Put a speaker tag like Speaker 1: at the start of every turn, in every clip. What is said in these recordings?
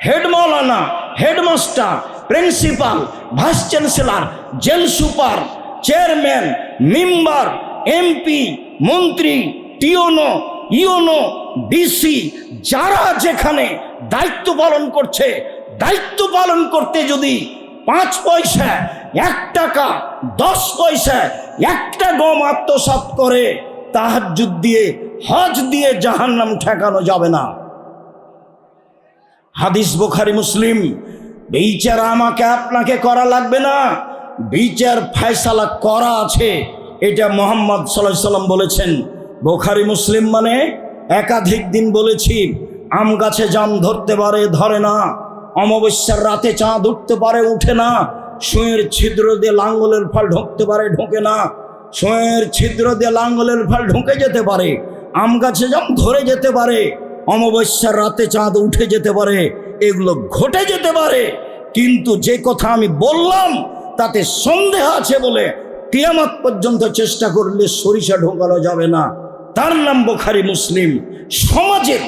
Speaker 1: Head মৌলানা, headmaster, principal, vice chancellor, jail super, chairman, member, MP, মন্ত্রী, টিওনো, YONO, DC, যারা যেখানে দায়িত্ব পালন করছে, দায়িত্ব পালন করতে যদি 5 পয়সা, 1 টাকা, 10 পয়সা, একটা গম আত্মসাৎ করে, তাহাজ্জুদ দিয়ে, হজ দিয়ে জাহান্নাম ঠেকানো যাবে না। হাদিস বুখারী মুসলিম। বিচার আমাকে আপনাকে করা লাগবে না, বিচার ফয়সালা করা আছে, এটা মুহাম্মদ সাল্লাল্লাহু আলাইহি সাল্লাম বলেছেন। বুখারী মুসলিম মানে একাধিক দিন বলেছি, আম গাছে জাম ধরতে পারে, ধরে না, অমাবস্যার রাতে চাঁদ উঠতে পারে, উঠে না, সুঁয়ের ছিদ্র দিয়ে লাঙ্গলের ফল ঢুকতে পারে, ঢোকে না, সুঁয়ের ছিদ্র দিয়ে লাঙ্গলের ফল ঢুকে যেতে পারে, আম গাছে জাম ধরে যেতে পারে, অমাবস্যার রাতে চাঁদ উঠে যেতে পারে, এগুলো ঘটে যেতে পারে। কিন্তু যে কথা আমি বললাম তাতে সন্দেহ আছে বলে কিয়ামত পর্যন্ত চেষ্টা করলে সরিষা ঢোকানো যাবে না, তার নাম বুখারী মুসলিম। সমাজের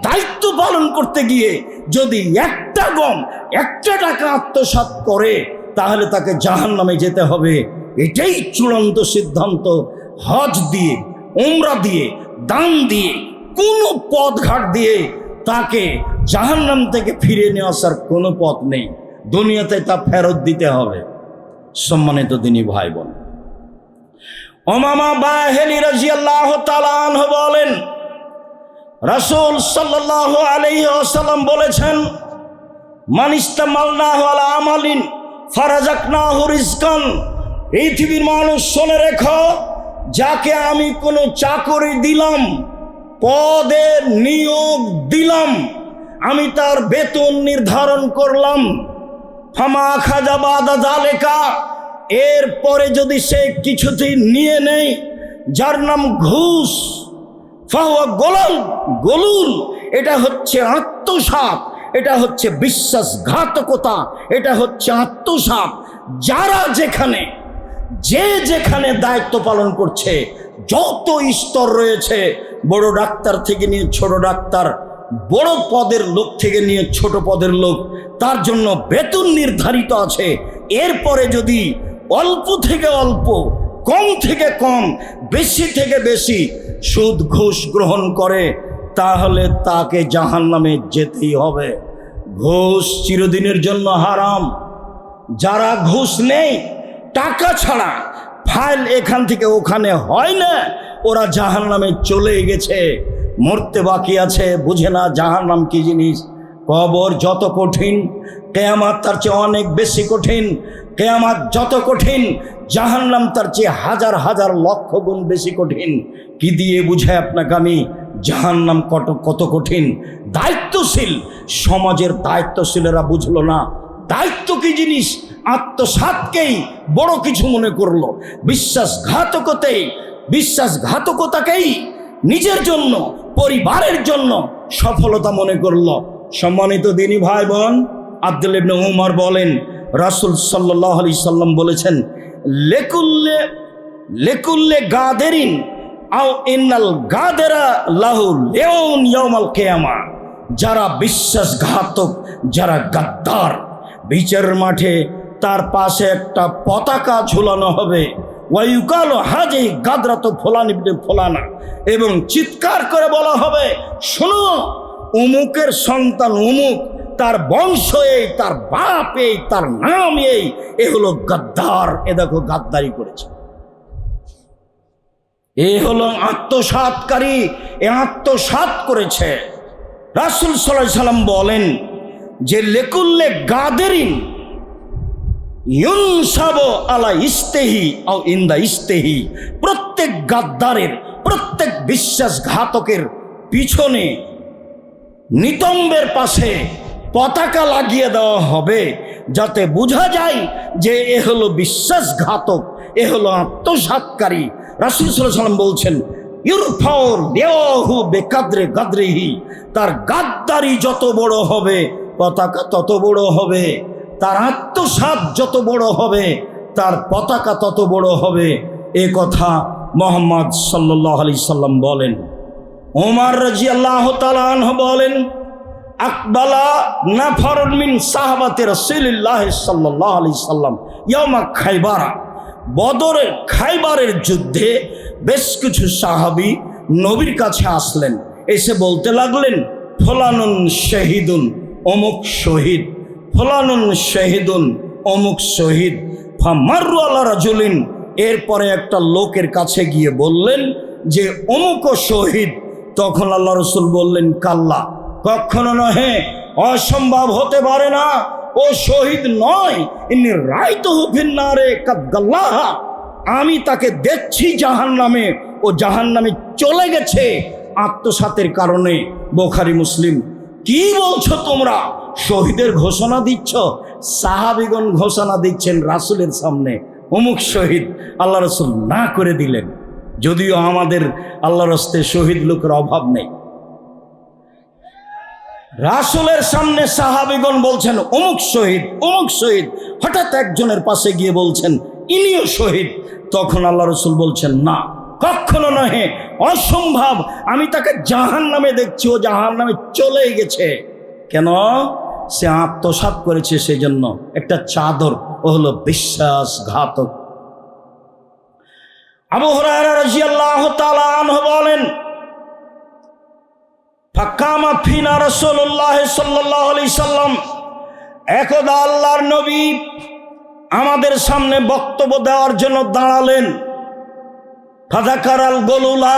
Speaker 1: দায়িত্ব পালন করতে গিয়ে যদি একটা গম, 1 টাকা আত্মসাৎ করে, তাহলে তাকে জাহান্নামে যেতে হবে, এটাই চূড়ান্ত সিদ্ধান্ত। হজ দিয়ে, উমরা দিয়ে, দান দিয়ে, কোনো পথঘাট দিয়ে তাকে জাহান্নাম থেকে ফিরে নিয়ে আসার কোনো পথ নেই, দুনিয়াতে তা ফেরত দিতে হবে। সম্মানিত দিনী ভাই বোন, উমামা বাহিলী রাদিয়াল্লাহু তাআলা আনহু বলেন, রাসূল সাল্লাল্লাহু আলাইহি ওয়াসাল্লাম বলেছেন, মান ইস্তামালনাহু আলা আমালিন ফারাযাকনাহু রিজকান। পৃথিবীর মানুষ শুনে রেখো, যাকে আমি কোনো চাকরি দিলাম, পদের নিয়োগ দিলাম, আমি তার বেতন নির্ধারণ করলাম, ফামা খাজা বাদা যালিকা, এরপরে যদি সে কিছুতেই নিয়ে নেই, যার নাম ঘুষ, ফাহুয়া গোলাল, গলুল, এটা হচ্ছে আত্মসাৎ, এটা হচ্ছে বিশ্বাসঘাতকতা, এটা হচ্ছে আত্মসাৎ। যারা যেখানে, যে যেখানে দায়িত্ব পালন করছে, যত স্তর রয়েছে, বড় ডাক্তার থেকে নিয়ে ছোট ডাক্তার, বড় পদের লোক থেকে নিয়ে ছোট পদের লোক, তার জন্য বেতন নির্ধারিত আছে। এরপরে যদি অল্প থেকে অল্প, কম থেকে কম, বেশি থেকে বেশি সুদ ঘুষ গ্রহণ করে, তাহলে তাকে জাহান্নামে যেতেই হবে। ঘুষ চিরদিনের জন্য হারাম। যারা ঘুষ নেই, টাকা ছাড়া ফাইল এখান থেকে ওখানে হয় না, ওরা জাহান্নামে চলে গেছে, মরতে বাকি আছে, বুঝে না জাহান্নাম কি জিনিস। কবর যত কঠিন, কিয়ামত তার চেয়ে অনেক বেশি কঠিন। কিয়ামত যত কঠিন, জাহান্নাম তার চেয়ে হাজার হাজার লক্ষ গুণ বেশি কঠিন। কি দিয়ে বুঝায় আপনাকে আমি জাহান্নাম কত কঠিন? দায়িত্বশীল সমাজের দায়িত্বশীলেরা বুঝলো না দায়িত্ব কি জিনিস, আত্মসাৎকেই বড় কিছু মনে করলো, বিশ্বাসঘাতকতাকেই নিজের জন্য, পরিবারের জন্য সফলতা মনে করলো। সম্মানিত দিনী ভাই বোন, আব্দুল্লাহ ইবনে উমর বলেন, রাসূল সাল্লাল্লাহু আলাইহি সাল্লাম বলেছেন, লেকুল্লে গাদেরিন আও ইন্নাল গাদেরা লাহু লিউন ইয়াউমাল কিয়ামা। যারা বিশ্বাসঘাতক, যারা গাদ্দার, বিচারের মাঠে তার পাশে একটা পতাকা ঝুলানো হবে, ওয়াইকাল হাজি গাদরাত ফুলান ইবনে ফুলানা, এবং চিৎকার করে বলা হবে, শোনো, উমুকের সন্তান উমুক, তার বংশ এই, তার বাপ এই, তার নাম এই, এ হলো গাদ্দার, এ দেখো গাদ্দারি করেছে, এ হলো আত্মসাৎকারী, এ আত্মসাৎ করেছে। রাসূল সাল্লাল্লাহু আলাইহি সাল্লাম বলেন যে লেকুল্লে গাদেরিন ইউনসাবু আলা ইস্তেহি আও ইনদা ইস্তেহি, প্রত্যেক গাদ্দারের, প্রত্যেক বিশ্বাসঘাতকের পিছনে নিতম্বের পাশে পতাকা লাগিয়ে দেওয়া হবে, যাতে বোঝা যায় যে এ হলো বিশ্বাসঘাতক, এ হলো আত্মসাৎকারী। রাসূল সাল্লাল্লাহু আলাইহি সাল্লাম বলছেন, ইরফাউ লিয়াহু বিকাদরি গাদরিহি, তার গাদ্দারি যত বড় হবে, পতাকা তত বড় হবে, তার আত্মসাৎ যত বড় হবে, তার পতাকা তত বড় হবে। এ কথা মুহাম্মদ সাল্লাল্লাহু আলাইহি সাল্লাম বলেন। ওমর রাদিয়াল্লাহু তাআলা আনহু বলেন, আকবালা নাফারুন মিন সাহাবাতে রাসূলিল্লাহ সাল্লাল্লাহু আলাইহি সাল্লাম ইয়াউমা খাইবারা, বদরের খাইবারের যুদ্ধে বেশ কিছু সাহাবী নবীর কাছে আসলেন, এসে বলতে লাগলেন ফলানুন শহীদুন, অমুক শহীদ, ফলানুন শহীদুন, অমুক শহীদ। ফামাররু আলা রাজুলিন, এরপরে একটা লোকের কাছে গিয়ে বললেন যে অমুক শহীদ। তখন আল্লাহ রাসূল বললেন কাল্লা, কখনো নহে, অসম্ভব হতে পারে না, ও শহীদ নয়। ইন্নী রাআইতুহু ফিন্নারে কাদ গাল্লাহা, আমি তাকে দেখছি জাহান্নামে, ও জাহান্নামে চলে গেছে আত্মসাতের কারণে। বুখারী মুসলিম। কি বলছো তোমরা? শহীদের ঘোষণা দিচ্ছ? সাহাবীগণ ঘোষণা দিচ্ছেন রাসূলের সামনে, অমুক শহীদ। আল্লাহ রাসূল না করে দিলেন, যদিও আমাদের আল্লাহর হস্তে শহীদ লোকের অভাব নেই। রাসূলের সামনে সাহাবীগণ বলছেন অমুক শহীদ, অমুক শহীদ। হঠাৎ একজনের পাশে গিয়ে বলছেন ইনিও শহীদ। তখন আল্লাহ রাসূল বলছেন না, কখনো নহে, অসম্ভব, আমি তাকে জাহান্নামে দেখছি, ও জাহান্নামে চলে গেছে। কেন? সে আত্মসাৎ করেছে, সেজন্য একটা চাদর, ও হলো বিশ্বাসঘাতক। আবু হুরায়রা রাদিয়াল্লাহু তাআলা আনহু বলেন ফাকামা ফিনা রাসূলুল্লাহ সাল্লাল্লাহু আলাইহি সাল্লাম, একদা আল্লাহর নবী আমাদের সামনে বক্তব্য দেওয়ার জন্য দাঁড়ালেন। ফাযাকারাল গলুলা,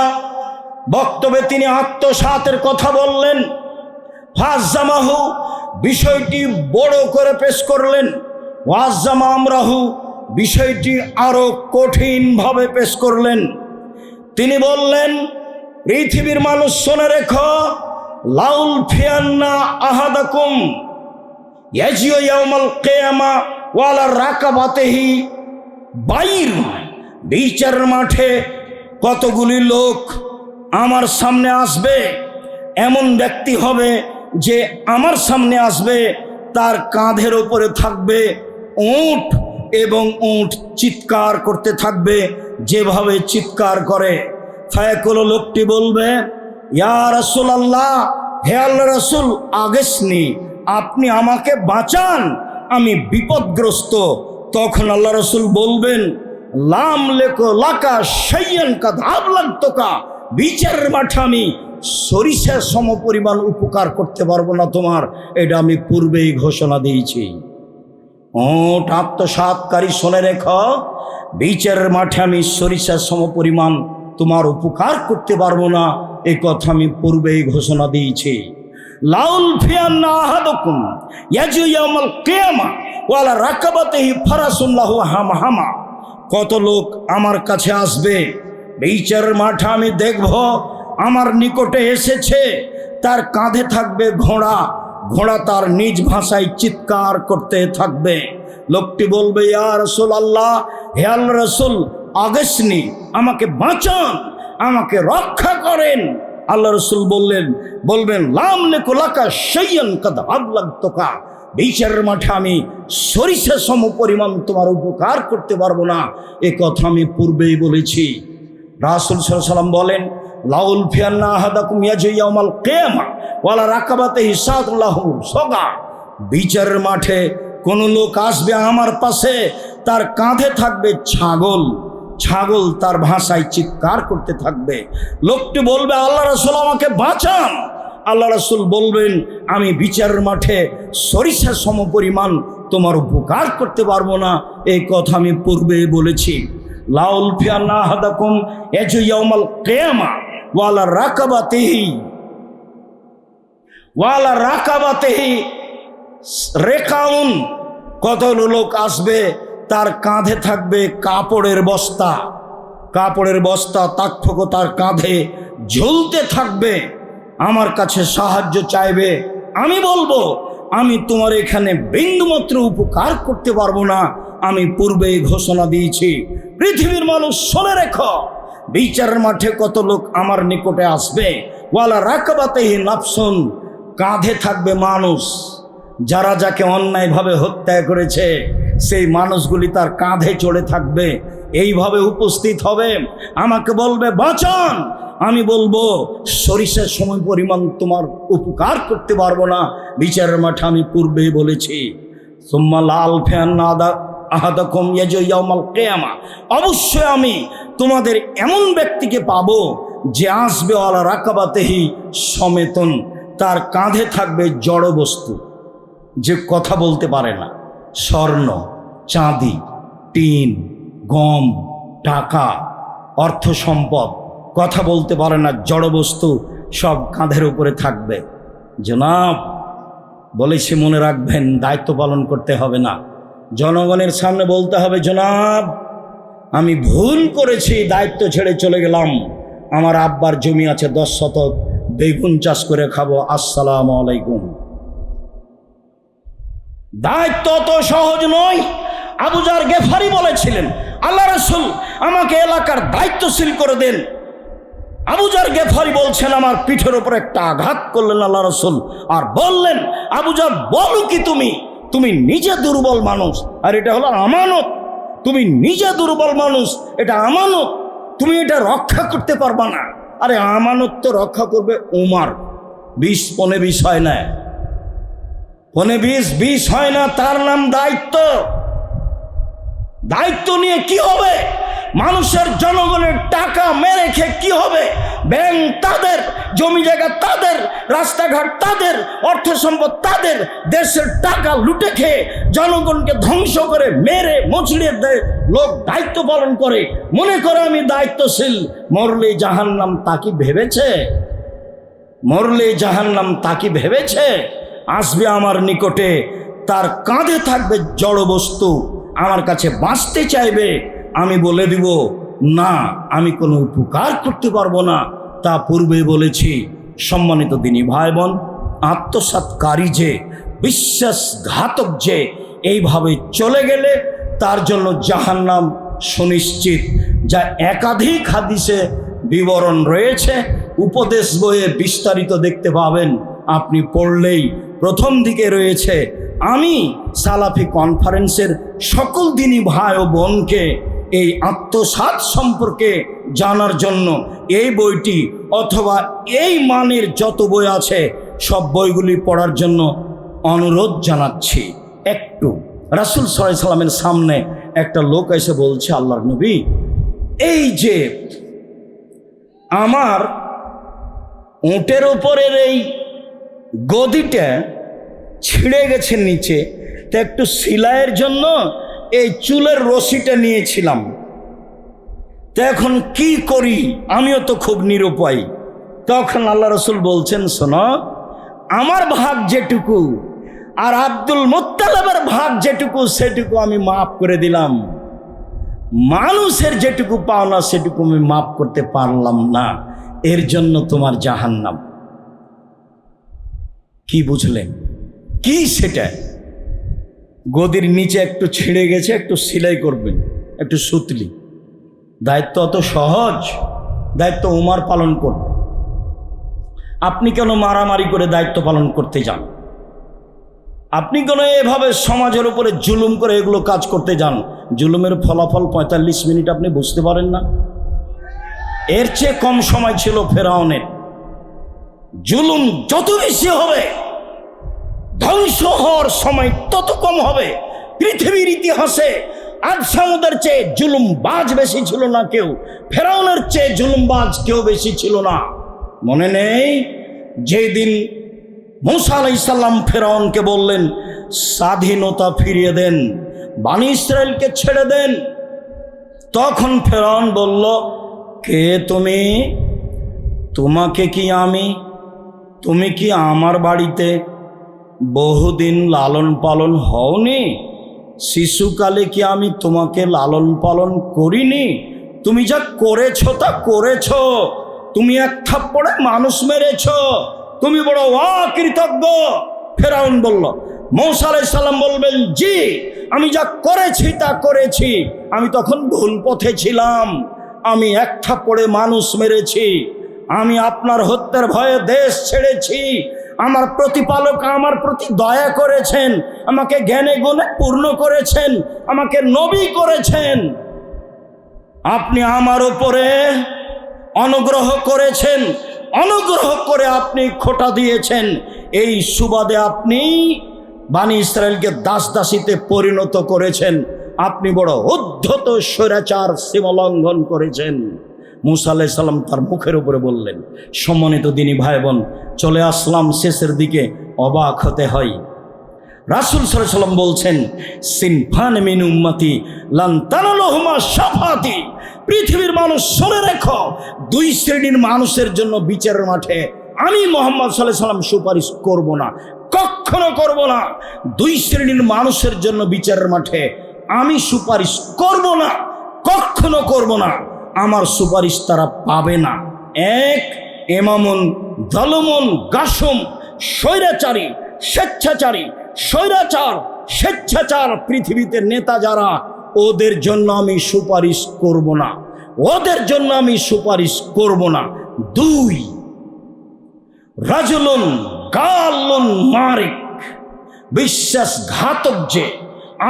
Speaker 1: বক্তব্যে তিনি আত্মসাতের কথা বললেন। ফাজ্জামাহু, বিষয়টি বড় করে পেশ করলেন। ওয়াজ্জামা আমরাহু, বিষয়টি আরো কঠিনভাবে পেশ করলেন। তিনি বললেন পৃথিবীর মানুষ শুনে রেখো, লাউল ফিয়ান্না আহাদাকুম ইয়াজিউ ইয়াউমাল কিয়ামা ওয়ালা রাকাবাতিহি বাইর, বিচারের মাঠে কতগুলি লোক আমার সামনে আসবে। এমন ব্যক্তি হবে যে আমার সামনে আসবে, তার কাঁধের উপরে থাকবে উট, এবং উট চিৎকার করতে থাকবে যেভাবে চিৎকার করে। ফায়াকুলু, লোকটি বলবে ইয়া রাসূলুল্লাহ, হে আল্লাহর রাসূল, আগেসনি, আপনি আমাকে বাঁচান, আমি বিপদগ্রস্ত। তখন আল্লাহ রাসূল বলবেন লাম লেকো লাকা শাইয়ান কাদ আবলাগতুকা, বিচারের মাঠে আমি সরিষার সমপরিমাণ উপকার করতে পারবো না তোমার, এটা আমি পূর্বেই ঘোষণা দিয়েছি। ওট আত্মসাৎকারী, শুনে রেখো, বিচারের মাঠে আমি সরিষার সমপরিমাণ তোমার উপকার করতে পারবো না, এই কথা আমি পূর্বেই ঘোষণা দিয়েছি। লাউল ফিয়ান্না আহাদুকুম ইয়াজু ইয়াউমাল কিয়ামা ওয়ালা রাকাবাতিহি ফারাসুন লাহু হামহামা, কত লোক আমার কাছে আসবে, বিচারের মাঠে আমি দেখব আমার নিকটে এসেছে, তার কাঁধে থাকবে ঘোড়া, ঘোড়া তার নিজ ভাষায় চিৎকার করতে থাকবে। লোকটি বলবে ইয়া রাসূলুল্লাহ, হে আল্লাহর রাসূল, আগেসনি, আমাকে বাঁচান, আমাকে রক্ষা করেন। আল্লাহ রাসূল বলবেন লাম লেকু লাকা শাইয়ান কাদ আবলাগতুকা, বিচারের মাঠে আমি সরিষা সমপরিমাণ তোমার উপকার করতে পারবো না, এ কথা আমি পূর্বেই বলেছি। রাসূল সাল্লাল্লাহু আলাইহি ওয়াসাল্লাম বলেন লাউল ফিয়ান্না আহাদাকুম ইয়াজু ইয়াউমাল কিয়ামা ওয়ালা রাকাবাতিহি সাদুল্লাহু সগা, বিচারের মাঠে কোন লোক আসবে আমার পাশে, তার কাঁধে থাকবে ছাগল, ছাগল তার ভাষায় চিৎকার করতে থাকবে। লোকটি বলবে আল্লাহ রাসূল, আমাকে বাঁচান। আল্লাহ রাসূল বলবেন আমি বিচারের মাঠে সরিষা সমপরিমাণ তোমার উপকার করতে পারবো না, এই কথা আমি পূর্বেই বলেছি। লাউল ফিয়ান্না আহাদাকুম ইয়াজু ইয়াউমাল কিয়ামা ওয়ালা রাকাবাতিহি রেকাউন, কত লোক আসবে, তার কাঁধে থাকবে কাপড়ের বস্তা, কাপড়ের বস্তা তাক তার কাঁধে ঝুলতে থাকবে, আমার কাছে সাহায্য চাইবে। আমি বলবো আমি তোমার এখানে বিন্দুমাত্র উপকার করতে পারবো না, আমি পূর্বেই ঘোষণা দিয়েছি। পৃথিবীর মানুষ শুনে রেখো, বিচারের মাঠে কত লোক আমার নিকটে আসবে, ওয়ালা রাকাবাতিহি নাফসুন, কাঁধে থাকবে মানুষ, যারা যাকে অন্যায়ভাবে হত্যা করেছে সেই মানুষগুলি তার কাঁধে চড়ে থাকবে, এইভাবে উপস্থিত হবে, আমাকে বলবে বাঁচান, আমি বলবো সরিষার সময় পরিমাণ তোমার উপকার করতে পারবো না। বিচারের মাঠে আমি পূর্বেই বলেছি, সুম্মা লাল ফ্যান আহাদাকুম ইয়াউমাল কিয়ামা, অবশ্যই আমি তোমাদের এমন ব্যক্তিকে পাবো যে আসবে আলা রাকাবাতেহি সমেতন, তার কাঁধে থাকবে জড় বস্তু, যে কথা বলতে পারে না, স্বর্ণ, চাঁদি, টিন, গম, টাকা, অর্থ সম্পদ, কথা বলতে পারে না, জড় বস্তু সব কাঁধের উপরে থাকবে। জনাব বলেছি, মনে রাখবেন, দায়িত্ব পালন করতে হবে না, জনগণের সামনে বলতে হবে, জনাব আমি ভুল করেছি, দায়িত্ব ছেড়ে চলে গেলাম, আমার আব্বার জমি আছে 10 শতক, বেগুন চাষ করে খাবো, আসসালামু আলাইকুম। দায়িত্ব তো সহজ নয়। আবু যার গেফারি বলেছিলেন, আল্লাহ রাসূল আমাকে এলাকার দায়িত্বশীল করে দেন। আবু যার গেফারি বলছেন, আমার পিঠের উপর একটা আঘাত করলেন আল্লাহ রাসূল, আর বললেন, আবু যার বলো কি তুমি নিজে দুর্বল মানুষ, আর এটা হলো আমানত, তুমি নিজে দুর্বল মানুষ, এটা আমানত, তুমি এটা রক্ষা করতে পারবা না। আরে আমানত তো রক্ষা করবে উমার, 20-15 হয় না, 15-20 হয় না, তার নাম দায়িত্ব। দায়িত্ব নিয়ে কি হবে? মানুষের জনগণের টাকা মেরে খেয়ে কি হবে? ব্যাংক তাদের, জমি জায়গা তাদের, রাস্তাঘাট তাদের, অর্থ সম্পদ তাদের, দেশের টাকা লুটে খেয়ে জনগণকে ধ্বংস করে মেরে মুচড়িয়ে দেয় লোক, দায়িত্ব পালন করে, মনে করে আমি দায়িত্বশীল। মরলে জাহান্নাম, তা কি ভেবেছে? মরলে জাহান্নাম, তা কি ভেবেছে? আসবে আমার নিকটে, তার কাঁধে থাকবে জড় বস্তু, আমার কাছে বাঁচতে চাইবে, আমি বলে দিব না, আমি কোনো উপকার করতে পারবো না। তা পূর্বে বলেছি। সম্মানিত দিনী ভাই বোন, আত্মসাৎকারী যে, বিশ্বাসঘাতক যে এইভাবে চলে গেলে তার জন্য জাহান্নাম সুনিশ্চিত, যা একাধিক হাদিসে বিবরণ রয়েছে, উপদেশ বইয়ে বিস্তারিত দেখতে পাবেন, আপনি পড়লেই প্রথম দিকে রয়েছে। আমি সালাফি কনফারেন্সের সকল দিনী ভাই ও বোনকে এই আত্মসাৎ সম্পর্কে জানার জন্য এই বইটি অথবা এই মানের যত বই আছে সব বইগুলি পড়ার জন্য অনুরোধ জানাচ্ছি। একটু রাসূল সাল্লাল্লাহু আলাইহি সাল্লামের সামনে একটা লোক এসে বলছে, আল্লাহর নবী, এই যে আমার উটের উপরের এই গদিটা ছিঁড়ে গেছে নিচে, তো একটু সেলাইয়ের জন্য এই চুলের রশিটা নিয়েছিলাম, তো এখন কি করি? আমিও তো খুব নিরুপায়। তখন আল্লাহ রাসূল বলছেন, শোনো, আমার ভাগ যেটুকু আর আব্দুল মুত্তালিবের ভাগ যেটুকু সেটুকু আমি মাফ করে দিলাম, মানুষের যেটুকু পাওনা সেটুকু আমি মাফ করতে পারলাম না, এর জন্য তোমার জাহান্নাম। কি বুঝলেন? কি সেটা? গদির নিচে একটু ছিঁড়ে গেছে, একটু সেলাই করবেন, একটু সুতলি। দায়িত্ব অত সহজ? দায়িত্ব উমার পালন করবে। আপনি কেন মারামারি করে দায়িত্ব পালন করতে যান? আপনি কেন এভাবে সমাজের উপরে জুলুম করে এগুলো কাজ করতে যান? জুলুমের ফলাফল 45 মিনিট আপনি বুঝতে পারেন না? এর চেয়ে কম সময় ছিল ফেরাউনের। জুলুম যত বেশি হবে, ধ্বংস হওয়ার সময় তত কম হবে। পৃথিবীর ইতিহাসে আজ সামুদের চেয়ে জুলুমবাজ বেশি ছিল না কেউ, ফেরাউনের চেয়ে জুলুমবাজ কেউ বেশি ছিল না। মনে নেই যেই দিন মূসা আলাইহিস সালাম ফেরাউনকে বললেন, স্বাধীনতা ফিরিয়ে দেন, বনী ইসরায়েলকে ছেড়ে দেন, তখন ফেরাউন বলল, কে তুমি? তোমাকে কি আমি, তুমি কি আমার বাড়িতে বহুদিন লালন পালন হওনি? শিশুকালে কি আমি তোমাকে লালন পালন করিনি? তুমি যা করেছো তা করেছো, তুমি এক থাপ্পড়ে মানুষ মেরেছো, তুমি বড় অকৃতজ্ঞ। ফেরাউন বলল, মূসা আলাইহিস সালাম বলবেন, জি আমি যা করেছি তা করেছি, আমি তখন ভুল পথে ছিলাম, আমি এক থাপ্পড়ে মানুষ মেরেছি, আমি আপনার হত্যার ভয়ে দেশ ছেড়েছি, আমার প্রতিপালক আমার প্রতি দয়া করেছেন, আমাকে জ্ঞানে গুণে পূর্ণ করেছেন, আমাকে নবী করেছেন, আপনি আমার উপরে অনুগ্রহ করেছেন, অনুগ্রহ করে আপনি খোঁটা দিয়েছেন, এই সুবাদে আপনি বানি ইসরায়েলকে দাস দাসীতে পরিণত করেছেন। আপনি বড় উদ্ধত স্বৈরাচার সীমালঙ্ঘন করেছেন। মুসা আলাইহিস সালাম তার মুখের উপরে বললেন। সম্মানিত দিনী ভাই বোন, চলে আসলাম শেষের দিকে, অবাক হতে হয়। রাসূল সাল্লাল্লাহু আলাইহি ওয়াসাল্লাম বলছেন, সিনফান মিন উম্মতি লান তানালুহুমা শাফাতি। পৃথিবীর মানুষ শুনে রেখো, দুই শ্রেণীর মানুষের জন্য বিচারের মাঠে আমি মুহাম্মদ সাল্লাল্লাহু আলাইহি ওয়াসাল্লাম সুপারিশ করব না, কখনো করব না। দুই শ্রেণীর মানুষের জন্য বিচারের মাঠে আমি সুপারিশ করব না, কখনো করব না। আমার সুপারিশ তারা পাবে না। এক, ইমামুন যালুমুন গাসুম, স্বৈরাচারী, স্বেচ্ছাচারী, স্বৈরাচার, স্বেচ্ছাচার পৃথিবীতে নেতা যারা, ওদের জন্য আমি সুপারিশ করব না, ওদের জন্য আমি সুপারিশ করব না। দুই, রাজুলুন গালুন মারিক, বিশ্বাসঘাতক যে,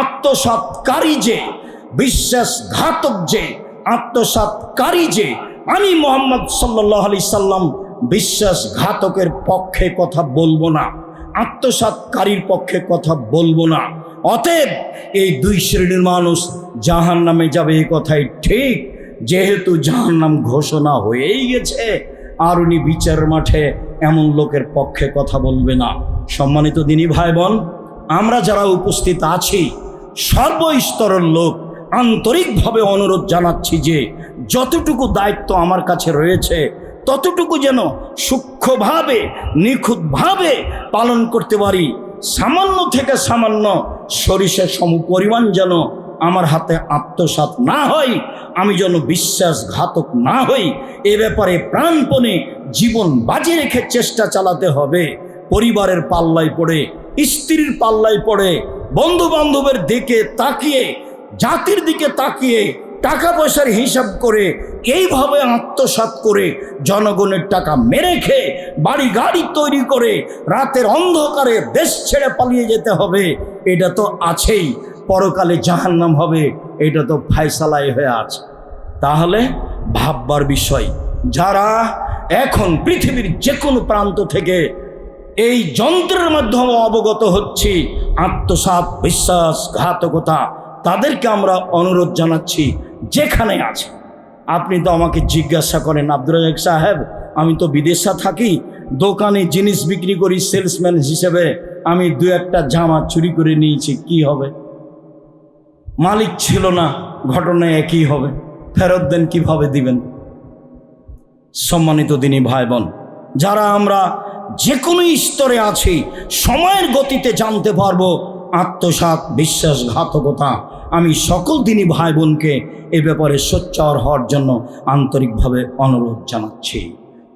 Speaker 1: আত্মসাৎকারী যে, বিশ্বাসঘাতক যে, আত্মসাৎকারী যে, আমি মুহাম্মদ সাল্লাল্লাহু আলাইহি সাল্লাম বিশ্বাসঘাতকের পক্ষে কথা বলবো না, আত্মসাৎকারীর পক্ষে কথা বলবো না। অতএব এই দুই শ্রেণীর মানুষ জাহান্নামে যাবে, এই কথাই ঠিক। যেহেতু জাহান্নাম ঘোষণা হয়েই গেছে, আর উনি বিচারের মাঠে এমন লোকের পক্ষে কথা বলবে না। সম্মানিত দিনী ভাই বোন, আমরা যারা উপস্থিত আছি সর্বস্তরের লোক আন্তরিকভাবে অনুরোধ জানাচ্ছি যে যতটুকু দায়িত্ব আমার কাছে রয়েছে ততটুকু যেন সূক্ষ্মভাবে, নিখুঁতভাবে পালন করতে পারি। সামান্য থেকে সামান্য সরিষার সমপরিমাণ যেন আমার হাতে আত্মসাৎ না হয়, আমি যেন বিশ্বাসঘাতক না হই, এ ব্যাপারে প্রাণপণে জীবন বাজি রেখে চেষ্টা চালাতে হবে। পরিবারের পাল্লায় পড়ে, স্ত্রীর পাল্লায় পড়ে, বন্ধু বান্ধবের দিকে তাকিয়ে, জাতির দিকে তাকিয়ে, টাকা পয়সার হিসাব করে, এইভাবে আত্মসাৎ করে, জনগণের টাকা মেরে খেয়ে, বাড়ি গাড়ি তৈরি করে, রাতের অন্ধকারে দেশ ছেড়ে পালিয়ে যেতে হবে, এটা তো আছেই। পরকালে জাহান্নাম হবে, এটা তো ফায়সালাই হয়ে আছে। তাহলে ভাববার বিষয়, যারা এখন পৃথিবীর যে কোনো প্রান্ত থেকে এই যন্ত্রের মাধ্যমে অবগত হচ্ছি আত্মসাৎ, বিশ্বাসঘাতকতা, তাদেরকে আমরা অনুরোধ জানাচ্ছি, যেখানে আছে। আপনি তো আমাকে জিজ্ঞাসা করেন, আব্দুর রাজ্জাক সাহেব, আমি তো বিদেশে থাকি, দোকানে জিনিস বিক্রি করি, সেলসম্যান হিসেবে আমি দু একটা জামা চুরি করে নিয়েছি, কি হবে? মালিক ছিল না, ঘটনা একই হবে, ফেরত দেন, কিভাবে দিবেন? সম্মানিত দিনী ভাই বোন, যারা আমরা যে কোনো স্তরে আছি, সময়ের গতিতে জানতে পারবো আত্মসাৎ, বিশ্বাসঘাতকতা। আমি সকল দিনী ভাই বোনকে এ ব্যাপারে সোচ্চার হওয়ার জন্য আন্তরিকভাবে অনুরোধ জানাচ্ছি।